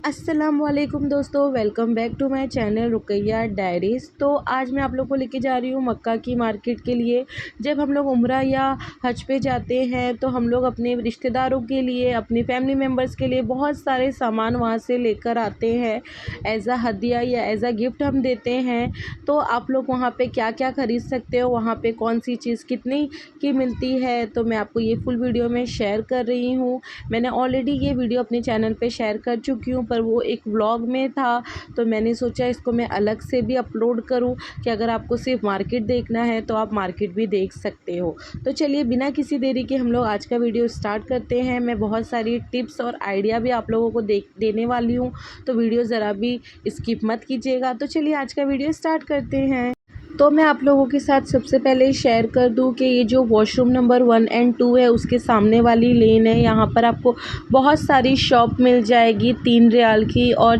अस्सलामुअलैकुम दोस्तों, welcome back to my channel Ruqaiya diaries. तो आज मैं आप लोग को लेके जा रही हूँ मक्का की मार्केट के लिए। जब हम लोग उम्रा या हज पे जाते हैं तो हम लोग अपने रिश्तेदारों के लिए, अपनी फैमिली मेम्बर्स के लिए बहुत सारे सामान वहाँ से लेकर आते हैं। एज़ अ हदिया या एज़ अ गिफ्ट हम देते हैं। तो आप लोग वहाँ पे क्या क्या ख़रीद सकते हो, वहाँ पे कौन सी चीज़ कितनी की मिलती है, तो मैं आपको ये फुल वीडियो में शेयर कर रही हूँ। मैंने ऑलरेडी ये वीडियो अपने चैनल पे शेयर कर चुकी हूँ, पर वो एक व्लॉग में था, तो मैंने सोचा इसको मैं अलग से भी अपलोड करूँ कि अगर आपको सिर्फ मार्केट देखना है तो आप मार्केट भी देख सकते हो। तो चलिए बिना किसी देरी के हम लोग आज का वीडियो स्टार्ट करते हैं। मैं बहुत सारी टिप्स और आइडिया भी आप लोगों को देने वाली हूँ, तो वीडियो ज़रा भी स्किप मत कीजिएगा। तो चलिए आज का वीडियो स्टार्ट करते हैं। तो मैं आप लोगों के साथ सबसे पहले शेयर कर दूं कि ये जो वॉशरूम नंबर 1 एंड 2 है उसके सामने वाली लेन है। यहाँ पर आपको बहुत सारी शॉप मिल जाएगी, 3 रियाल की और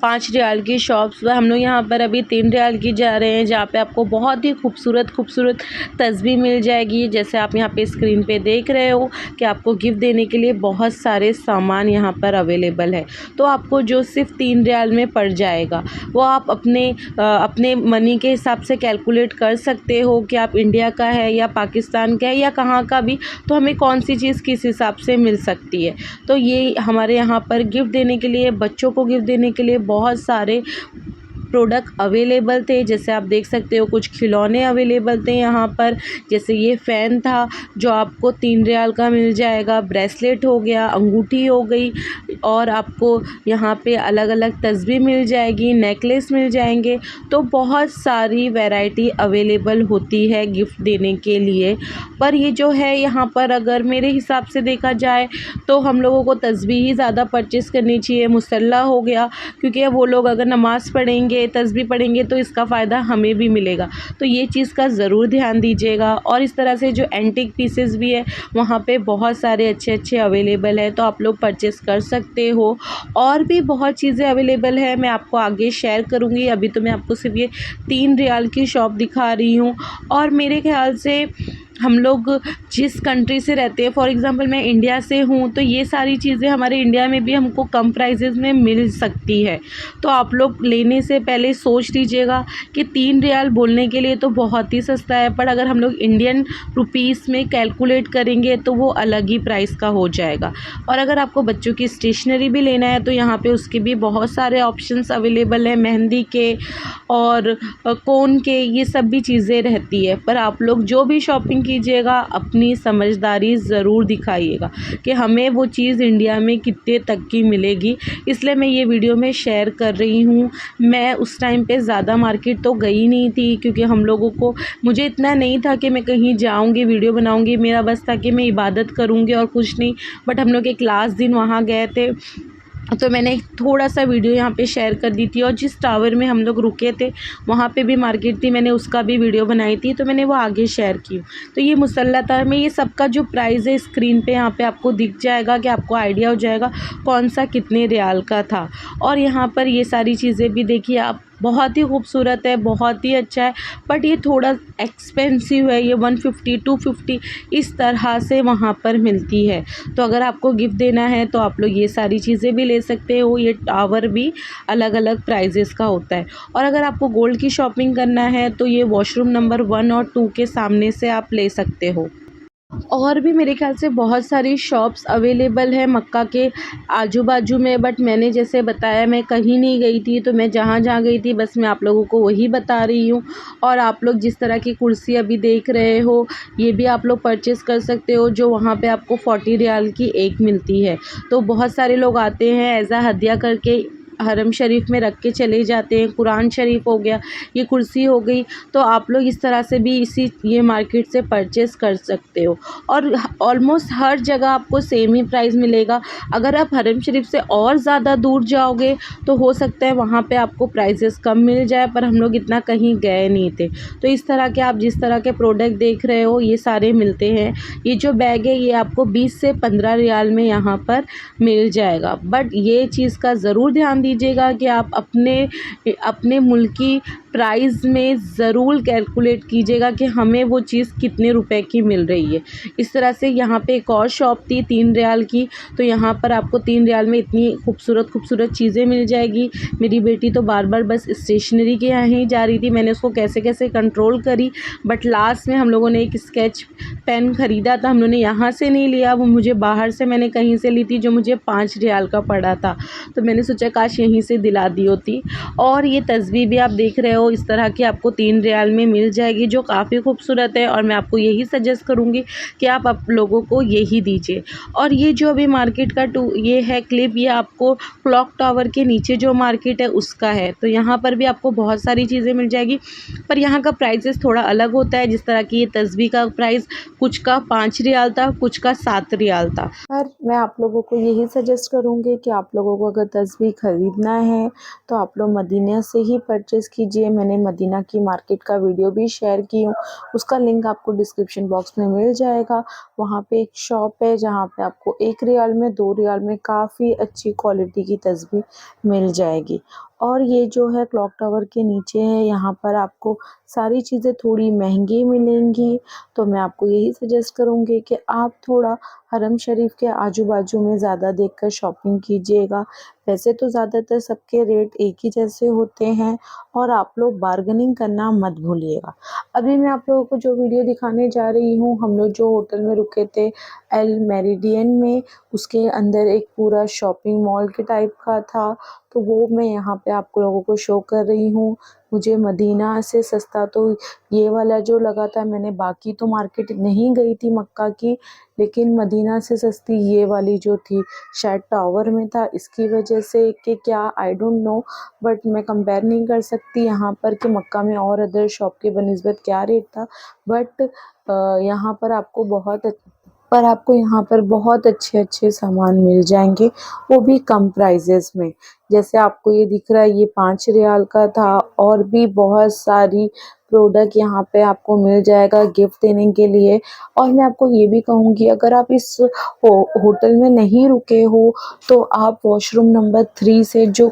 5 रियाल की शॉप्स। हम लोग यहाँ पर अभी 3 रियाल की जा रहे हैं, जहाँ पे आपको बहुत ही खूबसूरत तस्वीर मिल जाएगी। जैसे आप यहाँ पे स्क्रीन पे देख रहे हो कि आपको गिफ्ट देने के लिए बहुत सारे सामान यहाँ पर अवेलेबल है। तो आपको जो सिर्फ 3 रियाल में पड़ जाएगा वो आप अपने मनी के हिसाब से कैलकुलेट कर सकते हो कि आप इंडिया का है या पाकिस्तान का है या कहाँ का भी, तो हमें कौन सी चीज़ किस हिसाब से मिल सकती है। तो ये हमारे यहाँ पर गिफ्ट देने के लिए, बच्चों को गिफ्ट देने के लिए बहुत सारे प्रोडक्ट अवेलेबल थे। जैसे आप देख सकते हो कुछ खिलौने अवेलेबल थे यहाँ पर। जैसे ये फ़ैन था जो आपको 3 रियाल का मिल जाएगा, ब्रेसलेट हो गया, अंगूठी हो गई, और आपको यहाँ पे अलग अलग तस्वीर मिल जाएगी, नेकलेस मिल जाएंगे। तो बहुत सारी वैरायटी अवेलेबल होती है गिफ्ट देने के लिए। पर ये जो है यहाँ पर अगर मेरे हिसाब से देखा जाए तो हम लोगों को तस्बीह ही ज़्यादा परचेज़ करनी चाहिए। मुसल्ला हो गया, क्योंकि वो लोग अगर नमाज़ पढ़ेंगे, तस्बीह पढ़ेंगे तो इसका फ़ायदा हमें भी मिलेगा। तो ये चीज़ का ज़रूर ध्यान दीजिएगा। और इस तरह से जो एंटीक पीसेस भी है वहाँ पे बहुत सारे अच्छे अवेलेबल है, तो आप लोग परचेज़ कर सकते हो। और भी बहुत चीज़ें अवेलेबल है, मैं आपको आगे शेयर करूँगी। अभी तो मैं आपको सिर्फ ये 3 रियाल की शॉप दिखा रही हूँ। और मेरे ख़्याल से हम लोग जिस कंट्री से रहते हैं, फॉर एग्ज़ाम्पल मैं इंडिया से हूँ, तो ये सारी चीज़ें हमारे इंडिया में भी हमको कम प्राइसेस में मिल सकती है। तो आप लोग लेने से पहले सोच लीजिएगा कि 3 रियाल बोलने के लिए तो बहुत ही सस्ता है, पर अगर हम लोग इंडियन रुपीस में कैलकुलेट करेंगे तो वो अलग ही प्राइस का हो जाएगा। और अगर आपको बच्चों की स्टेशनरी भी लेना है तो यहाँ पे उसके भी बहुत सारे ऑप्शंस अवेलेबल हैं, मेहंदी के और कोन के, ये सब भी चीज़ें रहती है। पर आप लोग जो भी शॉपिंग कीजिएगा अपनी समझदारी ज़रूर दिखाइएगा कि हमें वो चीज़ इंडिया में कितने तक की मिलेगी। इसलिए मैं ये वीडियो में शेयर कर रही हूँ। मैं उस टाइम पे ज़्यादा मार्केट तो गई नहीं थी, क्योंकि हम लोगों को, मुझे इतना नहीं था कि मैं कहीं जाऊँगी वीडियो बनाऊँगी। मेरा बस था कि मैं इबादत करूँगी और कुछ नहीं। बट हम लोग एक लास्ट दिन वहाँ गए थे, तो मैंने थोड़ा सा वीडियो यहाँ पे शेयर कर दी थी। और जिस टावर में हम लोग रुके थे वहाँ पे भी मार्केट थी, मैंने उसका भी वीडियो बनाई थी, तो मैंने वो आगे शेयर की। तो ये मुसल्ला था, मैं ये सबका जो प्राइस है स्क्रीन पे यहाँ पे आपको दिख जाएगा कि आपको आइडिया हो जाएगा कौन सा कितने रियाल का था। और यहाँ पर ये सारी चीज़ें भी देखिए आप, बहुत ही खूबसूरत है, बहुत ही अच्छा है, बट ये थोड़ा एक्सपेंसिव है। ये 150 250 इस तरह से वहाँ पर मिलती है। तो अगर आपको गिफ्ट देना है तो आप लोग ये सारी चीज़ें भी ले सकते हो। ये टावर भी अलग अलग प्राइजेस का होता है। और अगर आपको गोल्ड की शॉपिंग करना है तो ये वॉशरूम नंबर 1 और 2 के सामने से आप ले सकते हो। और भी मेरे ख़्याल से बहुत सारी शॉप्स अवेलेबल है मक्का के आजू बाजू में, बट मैंने जैसे बताया मैं कहीं नहीं गई थी, तो मैं जहाँ जहाँ गई थी बस मैं आप लोगों को वही बता रही हूँ। और आप लोग जिस तरह की कुर्सी अभी देख रहे हो ये भी आप लोग परचेज़ कर सकते हो, जो वहाँ पे आपको 40 रियाल की एक मिलती है। तो बहुत सारे लोग आते हैं एज़ अ हदिया करके, हरम शरीफ में रख के चले जाते हैं। कुरान शरीफ हो गया, ये कुर्सी हो गई, तो आप लोग इस तरह से भी ये मार्केट से परचेज़ कर सकते हो। और ऑलमोस्ट हर जगह आपको सेम ही प्राइस मिलेगा। अगर आप हरम शरीफ से और ज़्यादा दूर जाओगे तो हो सकता है वहाँ पे आपको प्राइसेस कम मिल जाए, पर हम लोग इतना कहीं गए नहीं थे। तो इस तरह के आप जिस तरह के प्रोडक्ट देख रहे हो ये सारे मिलते हैं। ये जो बैग है ये आपको 20 से 15 रियाल में यहाँ पर मिल जाएगा। बट ये चीज़ का ज़रूर ध्यान लीजिएगा कि आप अपने मुल्क की प्राइस में ज़रूर कैलकुलेट कीजिएगा कि हमें वो चीज़ कितने रुपए की मिल रही है। इस तरह से यहाँ पे एक और शॉप थी 3 रियाल की, तो यहाँ पर आपको 3 रियाल में इतनी खूबसूरत चीज़ें मिल जाएगी। मेरी बेटी तो बार-बार बस स्टेशनरी के यहाँ ही जा रही थी, मैंने उसको कैसे-कैसे कंट्रोल करी, बट लास्ट में हम लोगों ने एक स्केच पेन ख़रीदा था, हम लोगों ने यहाँ से नहीं लिया, वो मुझे बाहर से मैंने कहीं से ली थी जो मुझे 5 रियाल का पड़ा था। तो मैंने सोचा काश यहीं से दिला दी होती। और ये तस्वीर भी आप देख रहे हो इस तरह की आपको 3 रियाल में मिल जाएगी, जो काफ़ी खूबसूरत है, और मैं आपको यही सजेस्ट करूँगी कि आप लोगों को यही दीजिए। और ये जो अभी मार्केट का ये है क्लिप, ये आपको क्लॉक टावर के नीचे जो मार्केट है उसका है। तो यहाँ पर भी आपको बहुत सारी चीज़ें मिल जाएगी, पर यहाँ का प्राइसेस थोड़ा अलग होता है। जिस तरह की ये तस्वीर का प्राइस कुछ का 5 रियाल था, कुछ का 7 रियाल था। पर मैं आप लोगों को यही सजेस्ट करूँगी कि आप लोगों को अगर तस्वीर ख़रीदना है तो आप लोग मदीना से ही परचेज़ कीजिए। मैंने मदीना की मार्केट का वीडियो भी शेयर की हूँ, उसका लिंक आपको डिस्क्रिप्शन बॉक्स में मिल जाएगा। वहाँ पे एक शॉप है जहाँ पे आपको 1 रियाल में 2 रियाल में काफ़ी अच्छी क्वालिटी की तस्वीर मिल जाएगी। और ये जो है क्लॉक टावर के नीचे है, यहाँ पर आपको सारी चीज़ें थोड़ी महंगी मिलेंगी। तो मैं आपको यही सजेस्ट करूँगी कि आप थोड़ा हरम शरीफ के आजू बाजू में ज़्यादा देखकर शॉपिंग कीजिएगा। वैसे तो ज़्यादातर सबके रेट एक ही जैसे होते हैं, और आप लोग बार्गेनिंग करना मत भूलिएगा। अभी मैं आप लोगों को जो वीडियो दिखाने जा रही हूँ, हम लोग जो होटल में रुके थे एल मेरिडियन में, उसके अंदर एक पूरा शॉपिंग मॉल के टाइप का था, तो वो मैं यहाँ पे आप लोगों को शो कर रही हूँ। मुझे मदीना से सस्ता तो ये वाला जो लगा था, मैंने बाकी तो मार्केट नहीं गई थी मक्का की, लेकिन मदीना से सस्ती ये वाली जो थी, शायद टावर में था इसकी वजह से कि क्या, आई डोंट नो, बट मैं कंपेयर नहीं कर सकती यहाँ पर कि मक्का में और अदर शॉप के बनिस्बत क्या रेट था। बट यहाँ पर आपको यहाँ पर बहुत अच्छे सामान मिल जाएंगे, वो भी कम प्राइजेस में। जैसे आपको ये दिख रहा है, ये 5 रियाल का था, और भी बहुत सारी प्रोडक्ट यहाँ पे आपको मिल जाएगा गिफ्ट देने के लिए। और मैं आपको ये भी कहूँगी, अगर आप इस होटल में नहीं रुके हो तो आप वॉशरूम नंबर 3 से जो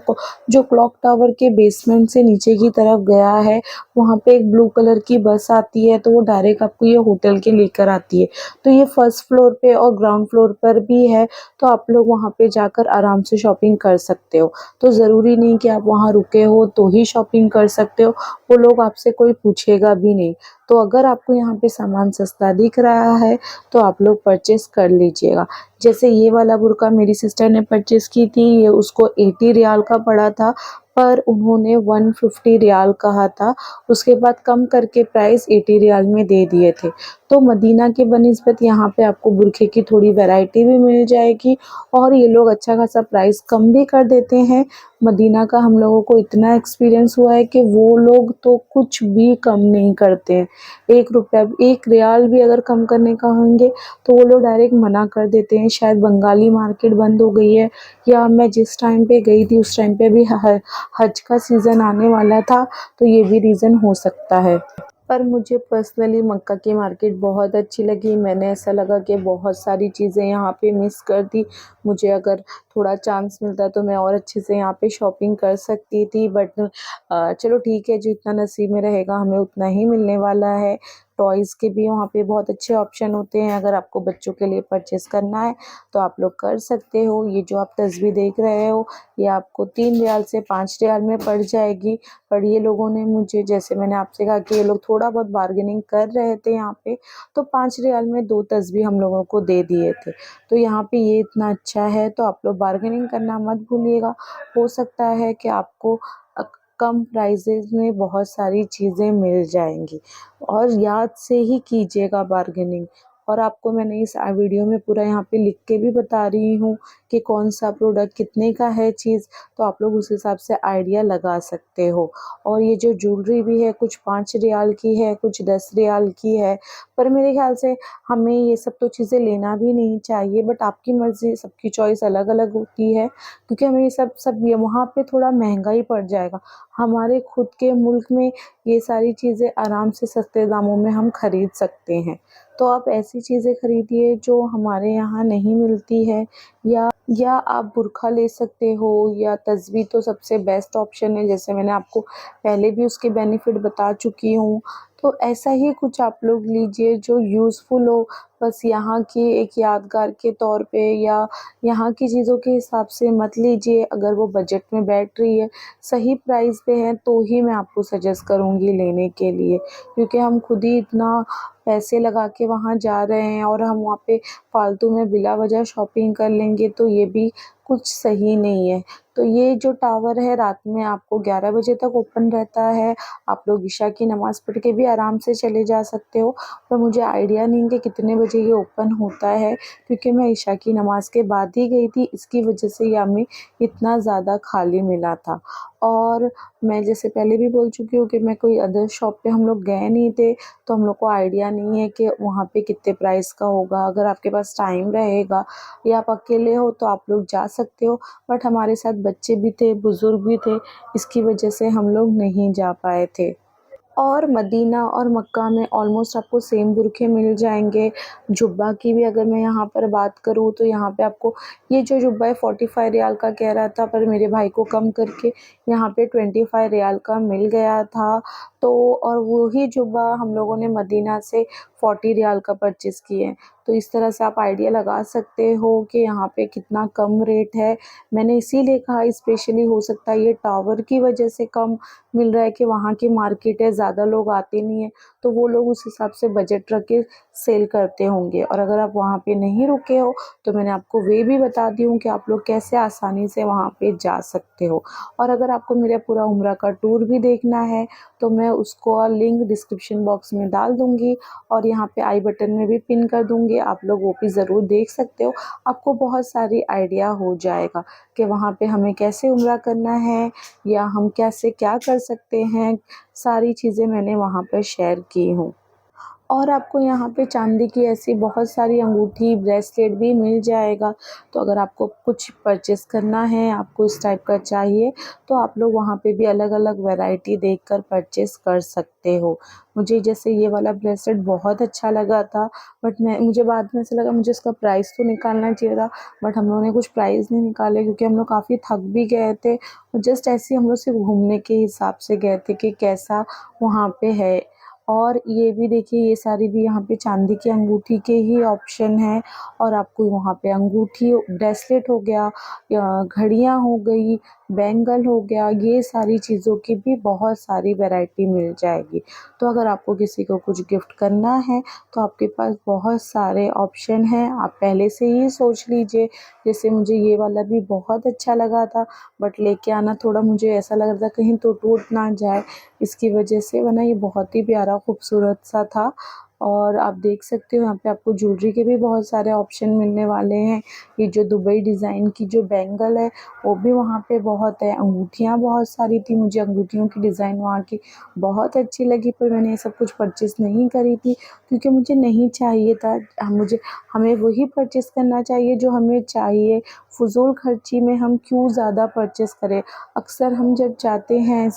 क्लॉक टावर के बेसमेंट से नीचे की तरफ गया है, वहाँ पे एक ब्लू कलर की बस आती है, तो वो डायरेक्ट आपको ये होटल के लेकर आती है। तो ये फर्स्ट फ्लोर पे और ग्राउंड फ्लोर पर भी है, तो आप लोग वहाँ पे जाकर आराम से शॉपिंग कर सकते हो। तो ज़रूरी नहीं कि आप वहाँ रुके हो तो ही शॉपिंग कर सकते हो, वो लोग आपसे कोई पूछेगा भी नहीं। तो अगर आपको यहाँ पे सामान सस्ता दिख रहा है तो आप लोग परचेस कर लीजिएगा। जैसे ये वाला बुर्का मेरी सिस्टर ने परचेस की थी, ये उसको 80 रियाल का पड़ा था, पर उन्होंने 150 रियाल कहा था, उसके बाद कम करके प्राइस 80 रियाल में दे दिए थे। तो मदीना के बनिस्बत यहाँ पे आपको बुरखे की थोड़ी वैरायटी भी मिल जाएगी, और ये लोग अच्छा खासा प्राइस कम भी कर देते हैं। मदीना का हम लोगों को इतना एक्सपीरियंस हुआ है कि वो लोग तो कुछ भी कम नहीं करते हैं। 1 रुपया 1 रियाल भी अगर कम करने का होंगे तो वो लोग डायरेक्ट मना कर देते हैं। शायद बंगाली मार्केट बंद हो गई है, या मैं जिस टाइम पे गई थी उस टाइम पे भी हज का सीज़न आने वाला था, तो ये भी रीज़न हो सकता है। पर मुझे पर्सनली मक्का की मार्केट बहुत अच्छी लगी। मैंने ऐसा लगा कि बहुत सारी चीज़ें यहाँ पे मिस कर दी। मुझे अगर थोड़ा चांस मिलता तो मैं और अच्छे से यहाँ पे शॉपिंग कर सकती थी, बट चलो ठीक है, जितना नसीब में रहेगा हमें उतना ही मिलने वाला है। टॉयज़ के भी वहाँ पे बहुत अच्छे ऑप्शन होते हैं, अगर आपको बच्चों के लिए परचेस करना है तो आप लोग कर सकते हो। ये जो आप तस्वीर देख रहे हो, ये आपको 3 रियाल से 5 रियाल में पड़ जाएगी। पर ये लोगों ने मुझे, जैसे मैंने आपसे कहा कि ये लोग थोड़ा बहुत बार्गेनिंग कर रहे थे यहाँ पे, तो 5 रियाल में 2 तस्वीर हम लोगों को दे दिए थे। तो यहाँ पे ये इतना अच्छा है, तो आप लोग बार्गेनिंग करना मत भूलिएगा। हो सकता है कि आपको कम प्राइजेज़ में बहुत सारी चीज़ें मिल जाएंगी, और याद से ही कीजिएगा बार्गेनिंग। और आपको मैंने इस वीडियो में पूरा यहाँ पे लिख के भी बता रही हूँ कि कौन सा प्रोडक्ट कितने का है चीज़, तो आप लोग उस हिसाब से आइडिया लगा सकते हो। और ये जो ज्वेलरी भी है, कुछ 5 रियाल की है, कुछ 10 रियाल की है, पर मेरे ख्याल से हमें ये सब तो चीज़ें लेना भी नहीं चाहिए, बट आपकी मर्ज़ी, सबकी चॉइस अलग-अलग होती है, क्योंकि हमें ये सब ये वहाँ पे थोड़ा महंगा ही पड़ जाएगा। हमारे खुद के मुल्क में ये सारी चीज़ें आराम से सस्ते दामों में हम खरीद सकते हैं। तो आप ऐसी चीज़ें खरीदिए जो हमारे यहाँ नहीं मिलती है। या आप बुर्का ले सकते हो, या तस्बीह तो सबसे बेस्ट ऑप्शन है, जैसे मैंने आपको पहले भी उसके बेनिफिट बता चुकी हूँ। तो ऐसा ही कुछ आप लोग लीजिए जो यूज़फुल हो, बस यहाँ की एक यादगार के तौर पे, या यहाँ की चीज़ों के हिसाब से मत लीजिए। अगर वो बजट में बैठ रही है, सही प्राइस पे है, तो ही मैं आपको सजेस्ट करूँगी लेने के लिए, क्योंकि हम खुद ही इतना पैसे लगा के वहाँ जा रहे हैं और हम वहाँ पे फालतू में बिला वजह शॉपिंग कर लेंगे, तो ये भी कुछ सही नहीं है। तो ये जो टावर है रात में आपको 11 बजे तक ओपन रहता है। आप लोग इशा की नमाज़ पढ़ के भी आराम से चले जा सकते हो, पर मुझे आइडिया नहीं कि कितने बजे ये ओपन होता है, क्योंकि मैं इशा की नमाज़ के बाद ही गई थी, इसकी वजह से ये हमें इतना ज़्यादा खाली मिला था। और मैं जैसे पहले भी बोल चुकी हूँ कि मैं कोई अदर शॉप पे हम लोग गए नहीं थे, तो हम लोग को आइडिया नहीं है कि वहाँ पे कितने प्राइस का होगा। अगर आपके पास टाइम रहेगा या आप अकेले हो तो आप लोग जा सकते हो, बट हमारे साथ बच्चे भी थे, बुज़ुर्ग भी थे, इसकी वजह से हम लोग नहीं जा पाए थे। और मदीना और मक्का में ऑलमोस्ट आपको सेम बुरखे मिल जाएंगे। जुब्बा की भी अगर मैं यहाँ पर बात करूँ तो यहाँ पे आपको ये जो जुब्बा है 45 रियाल का कह रहा था, पर मेरे भाई को कम करके यहाँ पे 25 रियाल का मिल गया था। तो और वही जुब्बा हम लोगों ने मदीना से 40 रियाल का परचेज़ किए हैं। तो इस तरह से आप आइडिया लगा सकते हो कि यहाँ पे कितना कम रेट है। मैंने इसीलिए कहा, स्पेशली हो सकता है ये टावर की वजह से कम मिल रहा है कि वहाँ की मार्केट है, ज़्यादा लोग आते नहीं हैं, तो वो लोग उस हिसाब से बजट रख के सेल करते होंगे। और अगर आप वहाँ पे नहीं रुके हो तो मैंने आपको वे भी बता दी हूँ कि आप लोग कैसे आसानी से वहाँ पे जा सकते हो। और अगर आपको मेरा पूरा उम्रा का टूर भी देखना है तो मैं उसको लिंक डिस्क्रिप्शन बॉक्स में डाल दूँगी और यहाँ पे आई बटन में भी पिन कर दूँगी, आप लोग वो भी ज़रूर देख सकते हो। आपको बहुत सारी आइडिया हो जाएगा कि वहाँ पे हमें कैसे उम्रा करना है या हम कैसे क्या कर सकते हैं। सारी चीज़ें मैंने वहाँ पर शेयर की हूँ। और आपको यहाँ पे चांदी की ऐसी बहुत सारी अंगूठी, ब्रेसलेट भी मिल जाएगा। तो अगर आपको कुछ परचेज़ करना है, आपको इस टाइप का चाहिए, तो आप लोग वहाँ पे भी अलग-अलग वैरायटी देखकर परचेज़ कर सकते हो। मुझे जैसे ये वाला ब्रेसलेट बहुत अच्छा लगा था, बट मुझे बाद में ऐसा लगा मुझे इसका प्राइस तो निकालना चाहिए था, बट हम लोगों ने कुछ प्राइस नहीं निकाले क्योंकि हम लोग काफ़ी थक भी गए थे। और जस्ट ऐसे ही हम लोग सिर्फ घूमने के हिसाब से गए थे कि कैसा वहाँ पे है। और ये भी देखिए, ये सारी भी यहाँ पे चांदी की अंगूठी के ही ऑप्शन हैं। और आपको वहाँ पे अंगूठी, ब्रेसलेट हो गया या घड़ियाँ हो गई, बैंगल हो गया, ये सारी चीज़ों की भी बहुत सारी वैरायटी मिल जाएगी। तो अगर आपको किसी को कुछ गिफ्ट करना है तो आपके पास बहुत सारे ऑप्शन हैं, आप पहले से ही सोच लीजिए। जैसे मुझे ये वाला भी बहुत अच्छा लगा था, बट लेके आना थोड़ा मुझे ऐसा लग रहा था कहीं तो टूट ना जाए, इसकी वजह से, वरना ये बहुत ही प्यारा खूबसूरत सा था। और आप देख सकते हो यहाँ पे आपको ज्वेलरी के भी बहुत सारे ऑप्शन मिलने वाले हैं। ये जो दुबई डिज़ाइन की जो बैंगल है वो भी वहाँ पे बहुत है। अंगूठियाँ बहुत सारी थी, मुझे अंगूठियों की डिज़ाइन वहाँ की बहुत अच्छी लगी, पर मैंने ये सब कुछ परचेज़ नहीं करी थी क्योंकि मुझे नहीं चाहिए था। हमें वही परचेज़ करना चाहिए जो हमें चाहिए। फ़ुज़ूल खर्ची में हम क्यों ज़्यादा परचेज़ करें। अक्सर हम जब जाते हैं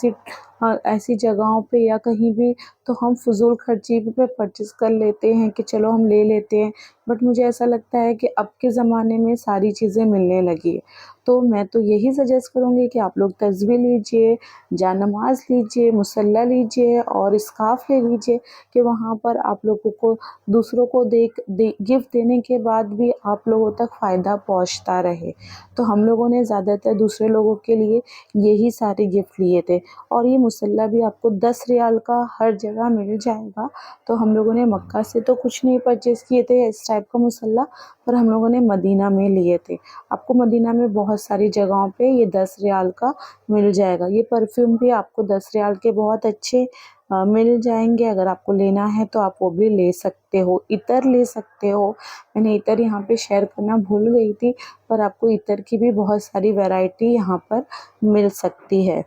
ऐसी जगहों पे या कहीं भी, तो हम फ़ुज़ूल खर्ची पे परचेज़ कर लेते हैं कि चलो हम ले लेते हैं। बट मुझे ऐसा लगता है कि अब के ज़माने में सारी चीज़ें मिलने लगी है, तो मैं तो यही सजेस्ट करूँगी कि आप लोग तस्बीह लीजिए, जानमाज़ लीजिए, मुसल्ला लीजिए और स्कार्फ़ ले लीजिए कि वहाँ पर आप लोगों को दूसरों को गिफ्ट देने के बाद भी आप लोगों तक फ़ायदा पहुँचता रहे। तो हम लोगों ने ज़्यादातर दूसरे लोगों के लिए यही सारे गिफ्ट लिए थे। और ये मुसल्ला भी आपको 10 रियाल का हर जगह मिल जाएगा। तो हम लोगों ने मक्का से तो कुछ नहीं परचेज़ किए थे इस टाइप का मुसल्ला, पर हम लोगों ने मदीना में लिए थे। आपको मदीना में बहुत सारी जगहों पे ये 10 रियाल का मिल जाएगा। ये परफ्यूम भी आपको 10 रियाल के बहुत अच्छे मिल जाएंगे। अगर आपको लेना है तो आप वो भी ले सकते हो। इत्र ले सकते हो, मैंने इत्र यहाँ पे शेयर करना भूल गई थी, पर आपको इत्र की भी बहुत सारी वैरायटी यहाँ पर मिल सकती है।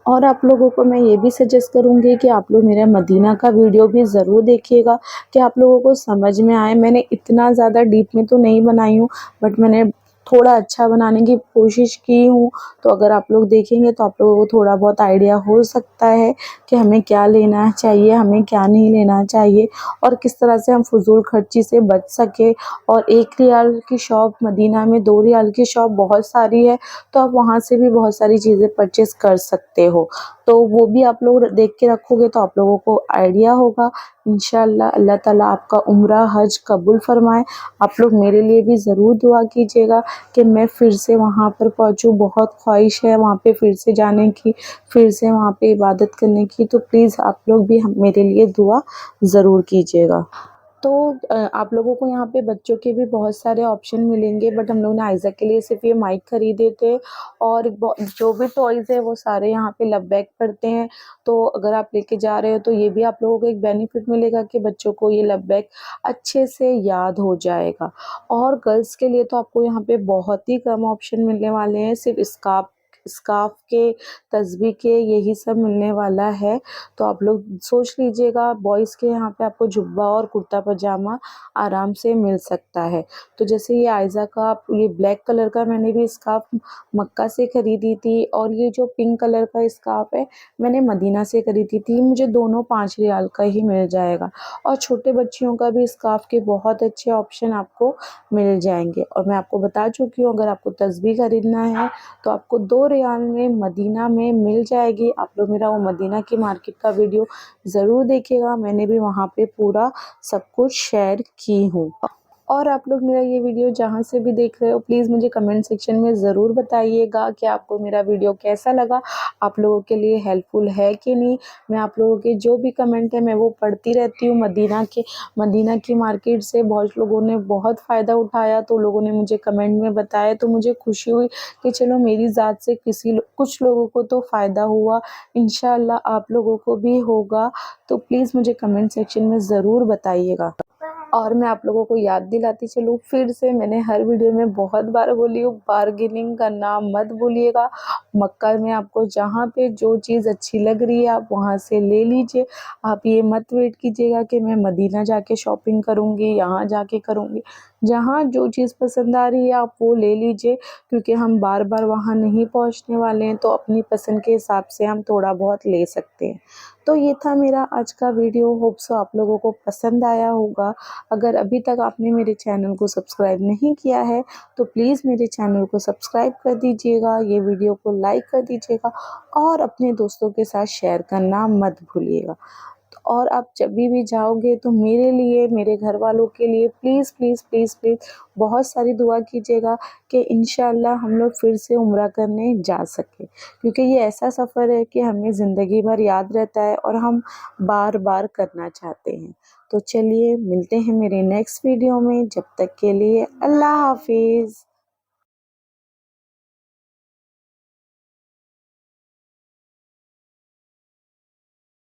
और आप लोगों को मैं ये भी सजेस्ट करूँगी कि आप लोग मेरा मदीना का वीडियो भी ज़रूर देखिएगा कि आप लोगों को समझ में आए। मैंने इतना ज़्यादा डीप में तो नहीं बनाई हूँ, बट मैंने थोड़ा अच्छा बनाने की कोशिश की हूँ। तो अगर आप लोग देखेंगे तो आप लोगों को थोड़ा बहुत आइडिया हो सकता है कि हमें क्या लेना चाहिए, हमें क्या नहीं लेना चाहिए और किस तरह से हम फ़ुज़ूल खर्ची से बच सकें। और 1 रियाल की शॉप मदीना में 2 रियाल की शॉप बहुत सारी है, तो आप वहाँ से भी बहुत सारी चीज़ें परचेज़ कर सकते हो। तो वो भी आप लोग देख के रखोगे तो आप लोगों को आइडिया होगा। इंशाअल्लाह अल्लाह ताला आपका उम्रा हज कबूल फ़रमाए। आप लोग मेरे लिए भी ज़रूर दुआ कीजिएगा कि मैं फिर से वहाँ पर पहुँचूँ। बहुत ख्वाहिश है वहाँ पे फिर से जाने की, फिर से वहाँ पे इबादत करने की। तो प्लीज़ आप लोग भी मेरे लिए दुआ ज़रूर कीजिएगा। तो आप लोगों को यहाँ पे बच्चों के भी बहुत सारे ऑप्शन मिलेंगे, बट हम लोग ने आइज़ा के लिए सिर्फ ये माइक खरीदे थे और जो भी टॉयज़ है वो सारे यहाँ पे लबैक पड़ते हैं। तो अगर आप लेके जा रहे हो तो ये भी आप लोगों को एक बेनिफिट मिलेगा कि बच्चों को ये लबैक अच्छे से याद हो जाएगा। और गर्ल्स के लिए तो आपको यहाँ पे बहुत ही कम ऑप्शन मिलने वाले हैं, सिर्फ स्कार्फ स्कार्फ के, तस्बीह के, यही सब मिलने वाला है। तो आप लोग सोच लीजिएगा। बॉयज़ के यहाँ पे आपको जुब्बा और कुर्ता पजामा आराम से मिल सकता है। तो जैसे ये आइज़ा का ये ब्लैक कलर का मैंने भी स्कार्फ मक्का से ख़रीदी थी और ये जो पिंक कलर का स्कार्फ है मैंने मदीना से ख़रीदी थी। मुझे दोनों 5 रियाल का ही मिल जाएगा। और छोटे बच्चियों का भी स्कार्फ के बहुत अच्छे ऑप्शन आपको मिल जाएंगे। और मैं आपको बता चुकी हूँ, अगर आपको तस्बीह ख़रीदना है तो आपको 2 रियाल में मदीना में मिल जाएगी। आप लोग मेरा वो मदीना की मार्केट का वीडियो ज़रूर देखिएगा, मैंने भी वहाँ पे पूरा सब कुछ शेयर की हूँ। और आप लोग मेरा ये वीडियो जहाँ से भी देख रहे हो प्लीज़ मुझे कमेंट सेक्शन में ज़रूर बताइएगा कि आपको मेरा वीडियो कैसा लगा, आप लोगों के लिए हेल्पफुल है कि नहीं। मैं आप लोगों के जो भी कमेंट है मैं वो पढ़ती रहती हूँ। मदीना की मार्केट से बहुत लोगों ने बहुत फ़ायदा उठाया, तो लोगों ने मुझे कमेंट में बताया, तो मुझे खुशी हुई कि चलो मेरी ज़ात से कुछ लोगों को तो फ़ायदा हुआ। इंशाअल्लाह आप लोगों को भी होगा। तो प्लीज़ मुझे कमेंट सेक्शन में ज़रूर बताइएगा। और मैं आप लोगों को याद दिलाती चलूँ फिर से, मैंने हर वीडियो में बहुत बार बोली हूँ, बार्गेनिंग करना मत भूलिएगा। मक्का में आपको जहाँ पे जो चीज़ अच्छी लग रही है आप वहाँ से ले लीजिए। आप ये मत वेट कीजिएगा कि मैं मदीना जाके शॉपिंग करूँगी, यहाँ जाके करूँगी। जहाँ जो चीज़ पसंद आ रही है आप वो ले लीजिए, क्योंकि हम बार बार वहाँ नहीं पहुँचने वाले हैं, तो अपनी पसंद के हिसाब से हम थोड़ा बहुत ले सकते हैं। तो ये था मेरा आज का वीडियो। होप सो आप लोगों को पसंद आया होगा। अगर अभी तक आपने मेरे चैनल को सब्सक्राइब नहीं किया है तो प्लीज़ मेरे चैनल को सब्सक्राइब कर दीजिएगा, ये वीडियो को लाइक कर दीजिएगा और अपने दोस्तों के साथ शेयर करना मत भूलिएगा। और आप जब भी जाओगे तो मेरे लिए, मेरे घर वालों के लिए प्लीज़ प्लीज़ प्लीज़ प्लीज़ बहुत सारी दुआ कीजिएगा कि इंशाअल्लाह हम लोग फिर से उम्रा करने जा सकें, क्योंकि ये ऐसा सफ़र है कि हमें ज़िंदगी भर याद रहता है और हम बार बार करना चाहते हैं। तो चलिए मिलते हैं मेरे नेक्स्ट वीडियो में, जब तक के लिए अल्लाह हाफिज़।